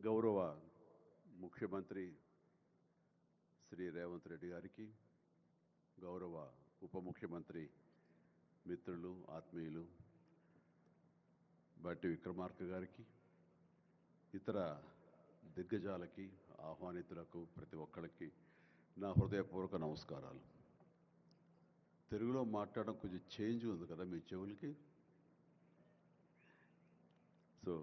గౌరవ ముఖ్యమంత్రి శ్రీ రేవంత్ రెడ్డి గారికి, గౌరవ ఉప ముఖ్యమంత్రి మిత్రులు ఆత్మీయులు బట్టి విక్రమార్క గారికి, ఇతర దిగ్గజాలకి, ఆహ్వానితులకు ప్రతి ఒక్కరికి నా హృదయపూర్వక నమస్కారాలు. తెలుగులో మాట్లాడడం కొంచెం చేంజ్ ఉంది కదా మీ చెవులకి. So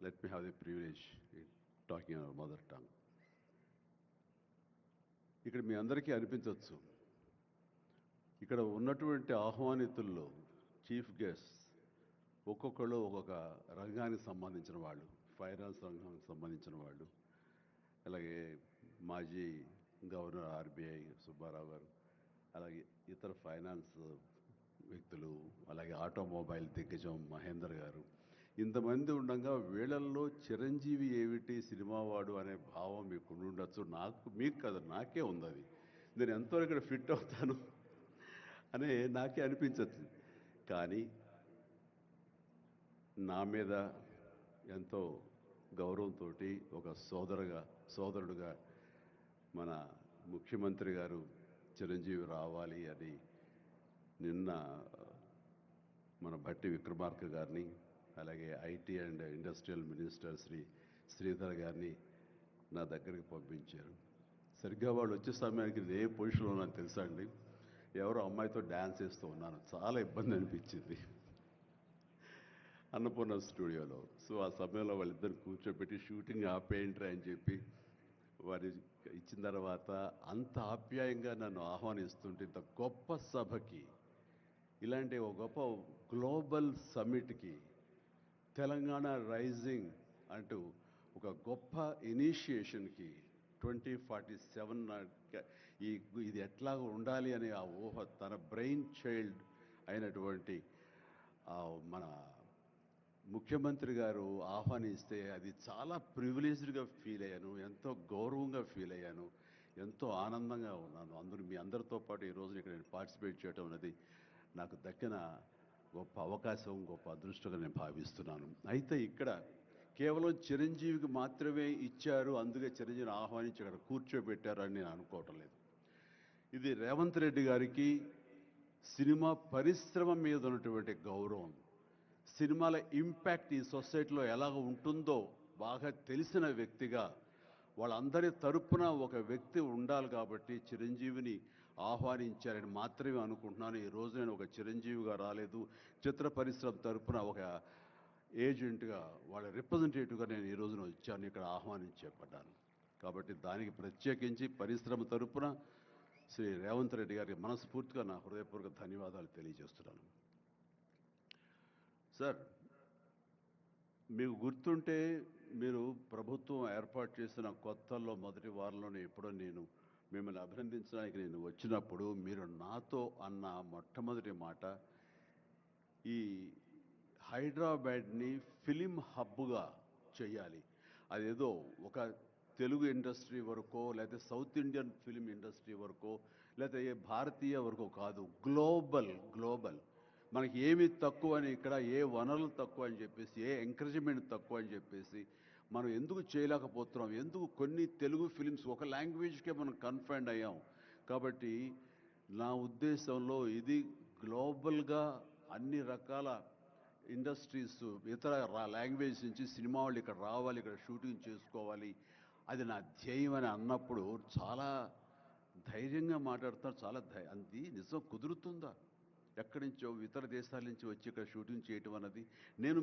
let me have the privilege in talking our mother tongue. ఇక్కడ మీ అందరికీ అనిపించవచ్చు, ఇక్కడ ఉన్నటువంటి ఆహ్వానితుల్లో చీఫ్ గెస్ట్ ఒక్కొక్కళ్ళు ఒక్కొక్క రంగానికి సంబంధించిన వాళ్ళు, ఫైనాన్స్ రంగానికి సంబంధించిన వాళ్ళు, అలాగే మాజీ గవర్నర్ ఆర్బీఐ సుబ్బారావు గారు, అలాగే ఇతర ఫైనాన్స్ వ్యక్తులు, అలాగే ఆటోమొబైల్ దిగ్గజం మహేందర్ గారు, ఇంతమంది ఉండగా వీళ్ళల్లో చిరంజీవి ఏమిటి సినిమావాడు అనే భావం మీకు ఉండొచ్చు. మీకు కాదు, నాకే ఉంది అది. నేను ఎంతో ఇక్కడ ఫిట్ అవుతాను అని నాకే అనిపించచ్చు. కానీ నా మీద ఎంతో గౌరవంతో ఒక సోదరుడుగా మన ముఖ్యమంత్రి గారు చిరంజీవి రావాలి అని నిన్న మన భట్టి విక్రమార్క గారిని, అలాగే IT and industrial minister Sridhar గారిని నా దగ్గరికి పంపించారు. సరిగ్గా వాళ్ళు వచ్చే సమయానికి నేను ఏ పొజిషన్లో ఉన్నాను తెలుసా అండి? ఎవరో అమ్మాయితో డ్యాన్స్ వేస్తూ ఉన్నాను. చాలా ఇబ్బంది అనిపించింది అన్నపూర్ణ స్టూడియోలో. సో ఆ సమయంలో వాళ్ళిద్దరు కూర్చోబెట్టి షూటింగ్ ఆపేయండి అని చెప్పి వారి ఇచ్చిన తర్వాత అంత ఆప్యాయంగా నన్ను ఆహ్వానిస్తుంటే, ఇంత గొప్ప సభకి, ఇలాంటి ఒక గొప్ప గ్లోబల్ సమ్మిట్కి, తెలంగాణ రైజింగ్ అంటూ ఒక గొప్ప ఇనిషియేషన్కి 2047 ఇది ఎట్లా ఉండాలి అనే ఆ ఊహ తన బ్రెయిన్ చైల్డ్ అయినటువంటి మన ముఖ్యమంత్రి గారు ఆహ్వానిస్తే అది చాలా ప్రివిలేజ్డ్గా ఫీల్ అయ్యాను, ఎంతో గౌరవంగా ఫీల్ అయ్యాను, ఎంతో ఆనందంగా ఉన్నాను. మీ అందరితో పాటు ఈ రోజున ఇక్కడ నేను పార్టిసిపేట్ చేయడం అనేది నాకు దక్కిన గొప్ప అవకాశం, గొప్ప అదృష్టంగా నేను భావిస్తున్నాను. అయితే ఇక్కడ కేవలం చిరంజీవికి మాత్రమే ఇచ్చారు, అందుకే చిరంజీవిని ఆహ్వానించి అక్కడ కూర్చోబెట్టారు అని నేను అనుకోవటం లేదు. ఇది రేవంత్ రెడ్డి గారికి సినిమా పరిశ్రమ మీద ఉన్నటువంటి గౌరవం, సినిమాల ఇంపాక్ట్ ఈ సొసైటీలో ఎలాగ ఉంటుందో బాగా తెలిసిన వ్యక్తిగా వాళ్ళందరి తరపున ఒక వ్యక్తి ఉండాలి కాబట్టి చిరంజీవిని ఆహ్వానించారని మాత్రమే అనుకుంటున్నాను. ఈ రోజు నేను ఒక చిరంజీవిగా రాలేదు, చిత్ర పరిశ్రమ తరపున ఒక ఏజెంట్గా, వాళ్ళ రిప్రజెంటేటివ్గా నేను ఈ రోజున వచ్చాను, ఇక్కడ ఆహ్వానించబడ్డాను. కాబట్టి దానికి ప్రత్యేకించి పరిశ్రమ తరపున శ్రీ రేవంత్ రెడ్డి గారికి మనస్ఫూర్తిగా నా హృదయపూర్వక ధన్యవాదాలు తెలియజేస్తున్నాను. సార్, మీకు గుర్తుంటే మీరు ప్రభుత్వం ఏర్పాటు చేసిన కొత్తల్లో మొదటి వారంలోనే ఎప్పుడో నేను మిమ్మల్ని అభినందించడానికి నేను వచ్చినప్పుడు మీరు నాతో అన్న మొట్టమొదటి మాట, ఈ హైదరాబాద్ని ఫిలిం హబ్గా చేయాలి. అదేదో ఒక తెలుగు ఇండస్ట్రీ వరకో, లేకపోతే సౌత్ ఇండియన్ ఫిలిం ఇండస్ట్రీ వరకో, లేకపోతే భారతీయ వరకో కాదు, గ్లోబల్. మనకి ఏమి తక్కువ అని, ఇక్కడ ఏ వనరులు తక్కువ అని చెప్పేసి, ఏ ఎంకరేజ్మెంట్ తక్కువ అని చెప్పేసి మనం ఎందుకు చేయలేకపోతున్నాం? ఎందుకు కొన్ని తెలుగు ఫిలిమ్స్ ఒక లాంగ్వేజ్కే మనం కన్ఫైన్డ్ అయ్యాం? కాబట్టి నా ఉద్దేశంలో ఇది గ్లోబల్గా అన్ని రకాల ఇండస్ట్రీస్, ఇతర లాంగ్వేజ్ నుంచి సినిమా వాళ్ళు ఇక్కడ రావాలి, ఇక్కడ షూటింగ్ చేసుకోవాలి, అది నా ధ్యేయం అని అన్నప్పుడు చాలా ధైర్యంగా మాట్లాడుతున్నారు. అది నిజం కుదురుతుందా? ఎక్కడి నుంచో ఇతర దేశాల నుంచి వచ్చి ఇక్కడ షూటింగ్ చేయటం అన్నది, నేను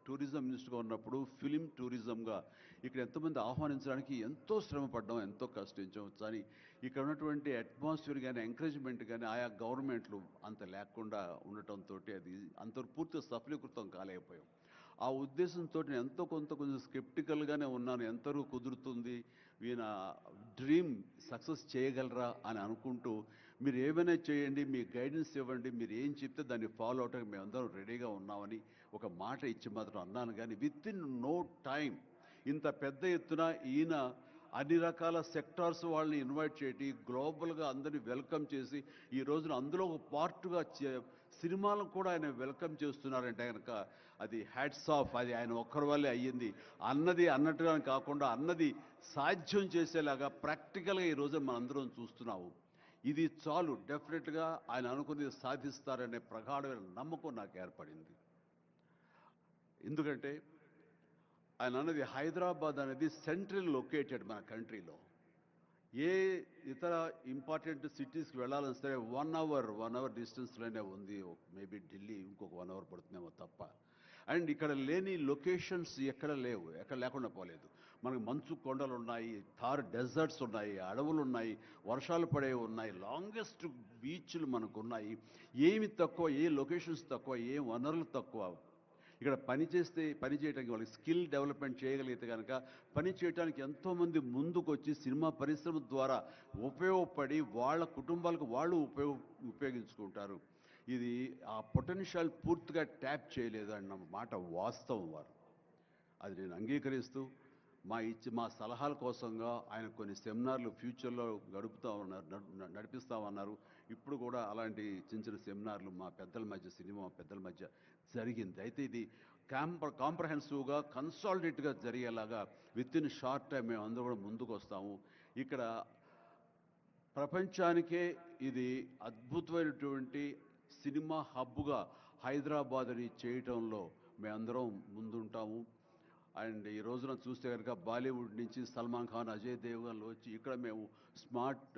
టూరిజం మినిస్టర్గా ఉన్నప్పుడు ఫిలిం టూరిజంగా ఇక్కడ ఎంతోమంది ఆహ్వానించడానికి ఎంతో శ్రమపడ్డాం, ఎంతో కష్టించాం. కానీ ఇక్కడ ఉన్నటువంటి అట్మాస్ఫియర్ కానీ ఎంకరేజ్మెంట్ కానీ ఆయా గవర్నమెంట్లు అంత లేకుండా ఉండటంతో అది అంత పూర్తిగా సఫలీకృతం కాలేకపోయాం. ఆ ఉద్దేశంతో నేను కొంచెం స్కెప్టికల్గానే ఉన్నాను. ఎంతవరకు కుదురుతుంది, ఈయన డ్రీమ్ సక్సెస్ చేయగలరా అని అనుకుంటూ, మీరు ఏమైనా చేయండి, మీ గైడెన్స్ ఇవ్వండి, మీరు ఏం చెప్తే దాన్ని ఫాలో అవడానికి మేమందరం రెడీగా ఉన్నామని ఒక మాట ఇచ్చి మాత్రం అన్నాను. కానీ విత్ ఇన్ నో టైం ఇంత పెద్ద ఎత్తున ఈయన అన్ని రకాల సెక్టార్స్ వాళ్ళని ఇన్వైట్ చేసి గ్లోబల్గా అందరినీ వెల్కమ్ చేసి ఈ రోజున అందులో ఒక పార్ట్గా సినిమాలను కూడా ఆయన వెల్కమ్ చేస్తున్నారంటే కనుక అది హ్యాట్స్ ఆఫ్, అది ఆయన ఒక్కరి వల్లే అయ్యింది అన్నది అన్నట్టుగా కాకుండా అన్నది సాధ్యం చేసేలాగా ప్రాక్టికల్గా ఈ రోజు మనందరం చూస్తున్నాము. ఇది చాలు, డెఫినెట్గా ఆయన అనుకున్నది సాధిస్తారనే ప్రగాఢమైన నమ్మకం నాకు ఏర్పడింది. ఎందుకంటే ఆయన అన్నది హైదరాబాద్ అనేది సెంట్రల్ లొకేటెడ్ మన కంట్రీలో. ఏ ఇతర ఇంపార్టెంట్ సిటీస్కి వెళ్ళాలని సరే 1 అవర్ డిస్టెన్స్లోనే ఉంది. మేబీ ఢిల్లీ ఇంకొక 1 అవర్ పడుతుందేమో తప్ప. అండ్ ఇక్కడ లేని లొకేషన్స్ ఎక్కడ లేవు, ఎక్కడ లేకుండా పోలేదు. మనకు మంచు కొండలు ఉన్నాయి, థార్ డెజర్ట్స్ ఉన్నాయి, అడవులు ఉన్నాయి, వర్షాలు పడేవి ఉన్నాయి, లాంగెస్ట్ బీచ్లు మనకు ఉన్నాయి. ఏమి తక్కువ, ఏ లొకేషన్స్ తక్కువ, ఏ వనరులు తక్కువ. ఇక్కడ పని చేయడానికి వాళ్ళకి స్కిల్ డెవలప్మెంట్ చేయగలిగితే కనుక పని చేయడానికి ఎంతోమంది ముందుకు వచ్చి సినిమా పరిశ్రమ ద్వారా ఉపయోగపడి వాళ్ళ కుటుంబాలకు వాళ్ళు ఉపయోగించుకుంటారు. ఇది ఆ పొటెన్షియల్ పూర్తిగా ట్యాప్ చేయలేదు అన్న మాట వాస్తవం. వారు అది నేను అంగీకరిస్తూ మా సలహాల కోసంగా ఆయన కొన్ని సెమినార్లు ఫ్యూచర్లో నడిపిస్తామన్నారు. ఇప్పుడు కూడా అలాంటి చిన్న చిన్న సెమినార్లు మా పెద్దల మధ్య, సినిమా పెద్దల మధ్య జరిగింది. అయితే ఇది కాంప్రహెన్సివ్గా కన్సాలిడేట్గా జరిగేలాగా విత్ ఇన్ షార్ట్ టైం మేము అందరూ కూడా ముందుకు వస్తాము. ఇక్కడ ప్రపంచానికే ఇది అద్భుతమైనటువంటి సినిమా హబ్గా హైదరాబాద్ని చేయటంలో మేమందరం ముందుంటాము. అండ్ ఈ రోజున చూస్తే కనుక బాలీవుడ్ నుంచి సల్మాన్ ఖాన్, అజయ్ దేవ్గన్లు వచ్చి ఇక్కడ మేము స్మార్ట్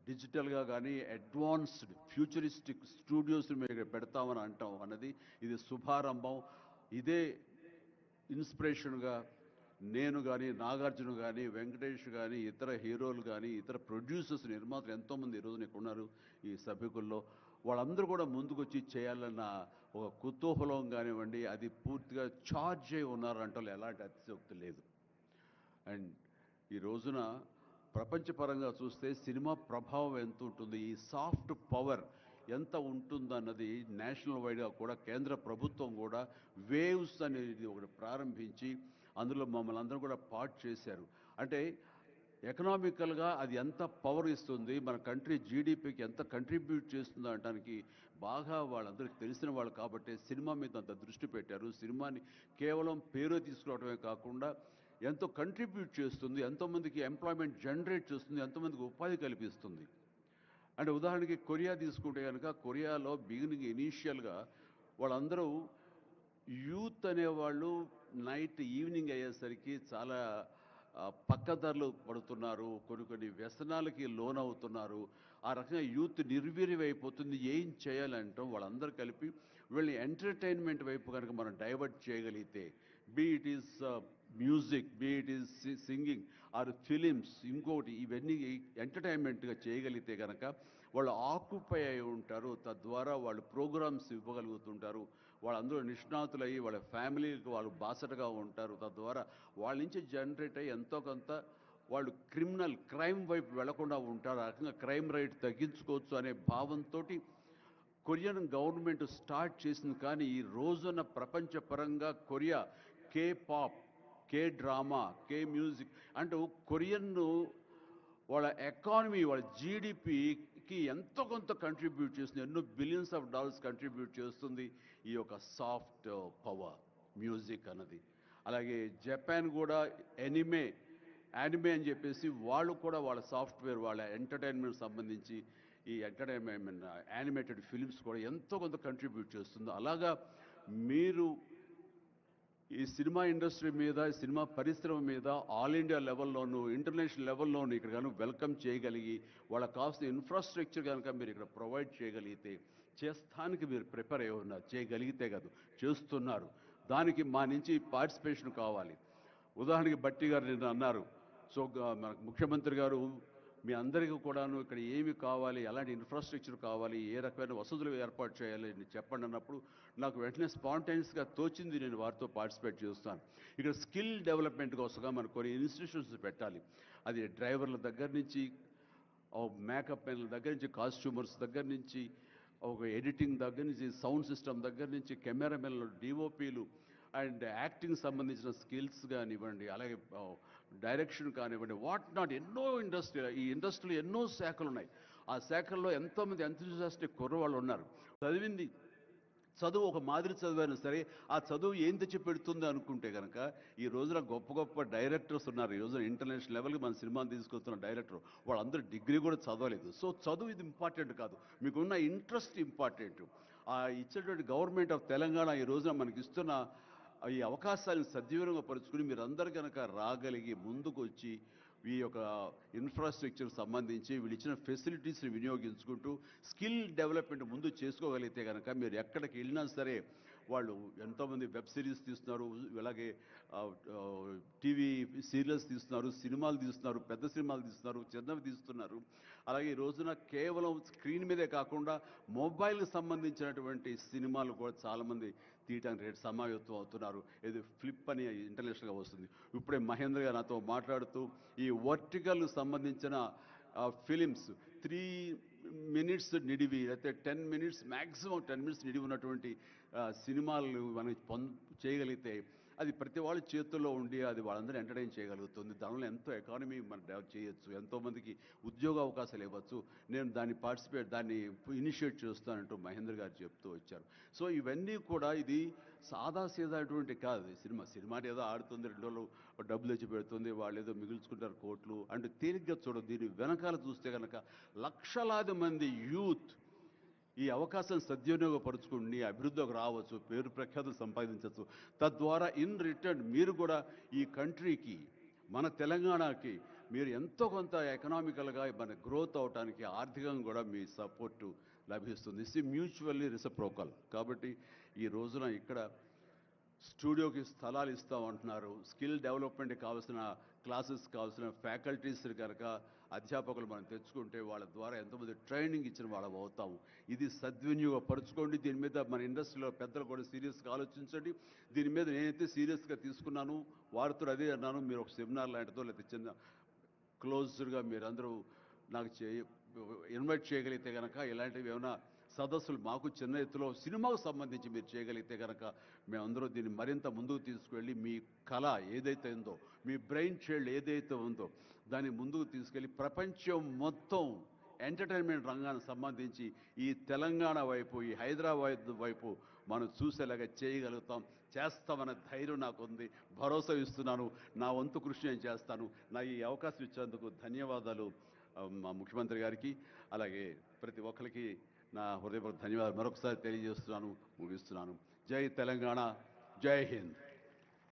డిజిటల్గా కానీ అడ్వాన్స్డ్ ఫ్యూచరిస్టిక్ స్టూడియోస్ మేము ఇక్కడ పెడతామని అంటాం అన్నది ఇది శుభారంభం. ఇదే ఇన్స్పిరేషన్గా నేను కానీ, నాగార్జున కానీ, వెంకటేష్ కానీ, ఇతర హీరోలు కానీ, ఇతర ప్రొడ్యూసర్స్, నిర్మాతలు ఎంతోమంది ఈరోజు ఇక్కడ ఉన్నారు ఈ సభ్యుకుల్లో. వాళ్ళందరూ కూడా ముందుకొచ్చి చేయాలన్న ఒక కుతూహలం కానివ్వండి, అది పూర్తిగా ఛార్జ్ అయి ఉన్నారంటే ఎలాంటి అతిశయోక్తి లేదు. అండ్ ఈ రోజున ప్రపంచపరంగా చూస్తే సినిమా ప్రభావం ఎంత ఉంటుంది, ఈ సాఫ్ట్ పవర్ ఎంత ఉంటుందన్నది నేషనల్ వైడ్గా కూడా కేంద్ర ప్రభుత్వం కూడా వేవ్స్ అనేది ఒకటి ప్రారంభించి అందులో మమ్మల్ని అందరూ కూడా పార్ట్ చేశారు. అంటే ఎకనామికల్గా అది ఎంత పవర్ ఇస్తుంది, మన కంట్రీ జీడిపికి ఎంత కంట్రిబ్యూట్ చేస్తుందో అనడానికి బాగా వాళ్ళందరికీ తెలిసిన వాళ్ళు కాబట్టి సినిమా మీద అంత దృష్టి పెట్టారు. సినిమాని కేవలం పేరు తీసుకురావడమే కాకుండా ఎంతో కంట్రిబ్యూట్ చేస్తుంది, ఎంతోమందికి ఎంప్లాయ్మెంట్ జనరేట్ చేస్తుంది, ఎంతోమందికి ఉపాధి కల్పిస్తుంది. అంటే ఉదాహరణకి కొరియా తీసుకుంటే కనుక కొరియాలో బిగినింగ్ ఇనీషియల్గా వాళ్ళందరూ యూత్ అనేవాళ్ళు ఈవినింగ్ అయ్యేసరికి చాలా పక్కదారులు పడుతున్నారు, కొన్ని వ్యసనాలకి లోనవుతున్నారు. ఆ రకంగా యూత్ నిర్వీర్యం అయిపోతుంది. ఏం చేయాలంటాం వాళ్ళందరూ కలిపి వీళ్ళని ఎంటర్టైన్మెంట్ వైపు కనుక మనం డైవర్ట్ చేయగలిగితే, be it is music, be it is singing or films, ఇంకోటి ఇవన్నీ ఎంటర్టైన్మెంట్గా చేయగలిగితే కనుక వాళ్ళు ఆక్యుపై అయి ఉంటారు. తద్వారా వాళ్ళు ప్రోగ్రామ్స్ ఇవ్వగలుగుతుంటారు. వాళ్ళందరూ నిష్ణాతులయ్యి వాళ్ళ ఫ్యామిలీకి వాళ్ళు బాసటగా ఉంటారు. తద్వారా వాళ్ళ నుంచి జనరేట్ అయ్యి ఎంతో కొంత వాళ్ళు క్రైమ్ వైపు వెళ్లకుండా ఉంటారు. ఆ రకంగా క్రైమ్ రేట్ తగ్గించుకోవచ్చు అనే భావంతో కొరియన్ గవర్నమెంట్ స్టార్ట్ చేసింది. కానీ ఈ రోజున ప్రపంచపరంగా Korea K pop, K drama, K music అంటూ కొరియన్ను వాళ్ళ ఎకానమీ, వాళ్ళ జీడిపికి ఎంతో కొంత కంట్రిబ్యూట్ చేస్తుంది. ఎన్నో బిలియన్స్ ఆఫ్ డాలర్స్ కంట్రిబ్యూట్ చేస్తుంది ఈ యొక్క సాఫ్ట్ పవర్ మ్యూజిక్ అన్నది. అలాగే జపాన్ కూడా యానిమే అని చెప్పేసి వాళ్ళు కూడా వాళ్ళ సాఫ్ట్వేర్, వాళ్ళ ఎంటర్టైన్మెంట్ సంబంధించి ఈ ఎంటర్టైన్మెంట్ యానిమేటెడ్ ఫిలిమ్స్ కూడా ఎంతో కొంత కంట్రిబ్యూట్ చేస్తుంది. అలాగా మీరు ఈ సినిమా ఇండస్ట్రీ మీద, సినిమా పరిశ్రమ మీద ఆల్ ఇండియా లెవెల్లోనూ, ఇంటర్నేషనల్ లెవెల్లోనూ ఇక్కడ కనుక వెల్కమ్ చేయగలిగి వాళ్ళకి కావాల్సిన ఇన్ఫ్రాస్ట్రక్చర్ కనుక మీరు ఇక్కడ ప్రొవైడ్ చేయగలిగితే, చేస్తానికి మీరు ప్రిపేర్ అయి ఉన్నారు, చేయగలిగితే కాదు చేస్తున్నారు. దానికి మా నుంచి పార్టిసిపేషన్ కావాలి. ఉదాహరణకి బట్టి గారు నిన్న అన్నారు, సో మన ముఖ్యమంత్రి గారు మీ అందరికీ కూడాను ఇక్కడ ఏమి కావాలి, ఎలాంటి ఇన్ఫ్రాస్ట్రక్చర్ కావాలి, ఏ రకమైన వసతులు ఏర్పాటు చేయాలి అని చెప్పండి అన్నప్పుడు నాకు వెంటనే స్పాంటేనియస్గా తోచింది, నేను వారితో పార్టిసిపేట్ చేస్తాను. ఇక్కడ స్కిల్ డెవలప్మెంట్ కోసంగా మనకు కొన్ని ఇన్స్టిట్యూషన్స్ పెట్టాలి. అది డ్రైవర్ల దగ్గర నుంచి, మేకప్ మెన్ల దగ్గర నుంచి, కాస్ట్యూమర్స్ దగ్గర నుంచి, ఒక ఎడిటింగ్ దగ్గర నుంచి, సౌండ్ సిస్టమ్ దగ్గర నుంచి, కెమెరామెన్లు, డిఓపీలు అండ్ యాక్టింగ్ సంబంధించిన స్కిల్స్ కానివ్వండి, అలాగే డైరెక్షన్ కానివ్వండి, వాట్ నాట్ ఎన్నో ఈ ఇండస్ట్రీలో ఎన్నో శాఖలు ఉన్నాయి. ఆ శాఖల్లో ఎంతోమంది ఎంతూజియాస్టిక్ కుర్రవాళ్ళు ఉన్నారు. చదివింది చదువు ఒక మాదిరి చదివైనా సరే ఆ చదువు ఏం తెచ్చి పెడుతుంది అనుకుంటే కనుక ఈ రోజున గొప్ప గొప్ప డైరెక్టర్స్ ఉన్నారు. ఈ రోజున ఇంటర్నేషనల్ లెవెల్కి మన సినిమాలు తీసుకొస్తున్న డైరెక్టర్ వాళ్ళందరూ డిగ్రీ కూడా చదవలేదు. సో చదువు ఇది ఇంపార్టెంట్ కాదు, మీకున్న ఇంట్రెస్ట్ ఇంపార్టెంట్. ఆ ఇచ్చేటువంటి గవర్నమెంట్ ఆఫ్ తెలంగాణ ఈ రోజున మనకి ఇస్తున్న ఈ అవకాశాలను సద్వినియోగపరుచుకుని మీరందరూ కనుక రాగలిగి ముందుకు వచ్చి ఈ యొక్క ఇన్ఫ్రాస్ట్రక్చర్ సంబంధించి వీళ్ళు ఇచ్చిన ఫెసిలిటీస్ని వినియోగించుకుంటూ స్కిల్ డెవలప్మెంట్ ముందు చేసుకోగలిగితే కనుక మీరు ఎక్కడికి వెళ్ళినా సరే వాళ్ళు ఎంతోమంది వెబ్ సిరీస్ తీస్తున్నారు, అలాగే టీవీ సీరియల్స్ తీస్తున్నారు, సినిమాలు తీస్తున్నారు, పెద్ద సినిమాలు తీస్తున్నారు, చిన్నవి తీస్తున్నారు. అలాగే ఈ రోజున కేవలం స్క్రీన్ మీదే కాకుండా మొబైల్కి సంబంధించినటువంటి సినిమాలు కూడా చాలామంది తీయటానికి రేటు సమాయత్తం అవుతున్నారు. ఇది ఫ్లిప్ అని ఇంటర్నేషనల్గా వస్తుంది. ఇప్పుడే మహేంద్ర గారు నాతో మాట్లాడుతూ ఈ వర్టికల్ సంబంధించిన ఫిలిమ్స్ 3 మినిట్స్ నిడివి అయితే 10 మినిట్స్ మ్యాక్సిమం 10 మినిట్స్ నిడివి ఉన్నటువంటి సినిమాలు మనం చేయగలిగితే అది ప్రతి వాళ్ళ చేతుల్లో ఉండి అది వాళ్ళందరూ ఎంటర్టైన్ చేయగలుగుతుంది. దానివల్ల ఎంతో ఎకానమీ మనం డెవలప్ చేయొచ్చు, ఎంతోమందికి ఉద్యోగ అవకాశాలు ఇవ్వచ్చు. నేను దాన్ని ఇనిషియేట్ చేస్తానంటూ మహేంద్ర గారు చెప్తూ వచ్చారు. సో ఇవన్నీ కూడా ఇది సాదాసీదాటువంటి కాదు. సినిమా ఏదో ఆడుతుంది, 2 రోజులు డబ్బులు తెచ్చి పెడుతుంది, వాళ్ళు ఏదో మిగుల్చుకుంటారు కోట్లు అంటే తేలిగ్గా చూడదు. దీని వెనకాల చూస్తే కనుక లక్షలాది మంది యూత్ ఈ అవకాశం సద్వినియోగపరుచుకుని అభివృద్ధిలోకి రావచ్చు, పేరు ప్రఖ్యాతులు సంపాదించవచ్చు. తద్వారా ఇన్ రిటర్న్ మీరు కూడా ఈ కంట్రీకి, మన తెలంగాణకి మీరు ఎంతో కొంత ఎకనామికల్గా మన గ్రోత్ అవడానికి ఆర్థికంగా కూడా మీ సపోర్టు లభిస్తుంది. It's mutually reciprocal. కాబట్టి ఈ రోజున ఇక్కడ స్టూడియోకి స్థలాలు ఇస్తామంటున్నారు. స్కిల్ డెవలప్మెంట్కి కావాల్సిన క్లాసెస్ కావాల్సిన ఫ్యాకల్టీస్ కనుక అధ్యాపకులు మనం తెచ్చుకుంటే వాళ్ళ ద్వారా ఎంతోమంది ట్రైనింగ్ ఇచ్చిన వాళ్ళం అవుతాము. ఇది సద్వినియోగపరచుకోండి. దీని మీద మన ఇండస్ట్రీలో పెద్దలు కూడా సీరియస్గా ఆలోచించండి. దీని మీద నేనైతే సీరియస్గా తీసుకున్నాను, వారితో అదే అన్నాను. మీరు ఒక సెమినార్ లాంటిదో లేకపోతే చిన్న క్లోజ్డ్గా మీరందరూ నాకు ఇన్వైట్ చేయగలిగితే కనుక ఇలాంటివి ఏమైనా సదస్సులు మాకు చిన్న ఎత్తులో సినిమాకు సంబంధించి మీరు చేయగలిగితే కనుక మేమందరూ దీన్ని మరింత ముందుకు తీసుకువెళ్ళి మీ కళ ఏదైతే ఉందో, మీ బ్రెయిన్ చైల్డ్ ఏదైతే ఉందో దాన్ని ముందుకు తీసుకెళ్ళి ప్రపంచం మొత్తం ఎంటర్టైన్మెంట్ రంగానికి సంబంధించి ఈ తెలంగాణ వైపు, ఈ హైదరాబాద్ వైపు మనం చూసేలాగా చేయగలుగుతాం. చేస్తామన్న ధైర్యం నాకుంది, భరోసా ఇస్తున్నాను. నా వంతు కృషి నేను చేస్తాను. నా ఈ అవకాశం ఇచ్చేందుకు ధన్యవాదాలు మా ముఖ్యమంత్రి గారికి, అలాగే ప్రతి ఒక్కరికి నా హృదయపూర్వక ధన్యవాదాలు మరొకసారి తెలియజేస్తున్నాను, ముగిస్తున్నాను. జై తెలంగాణ, జై హింద్.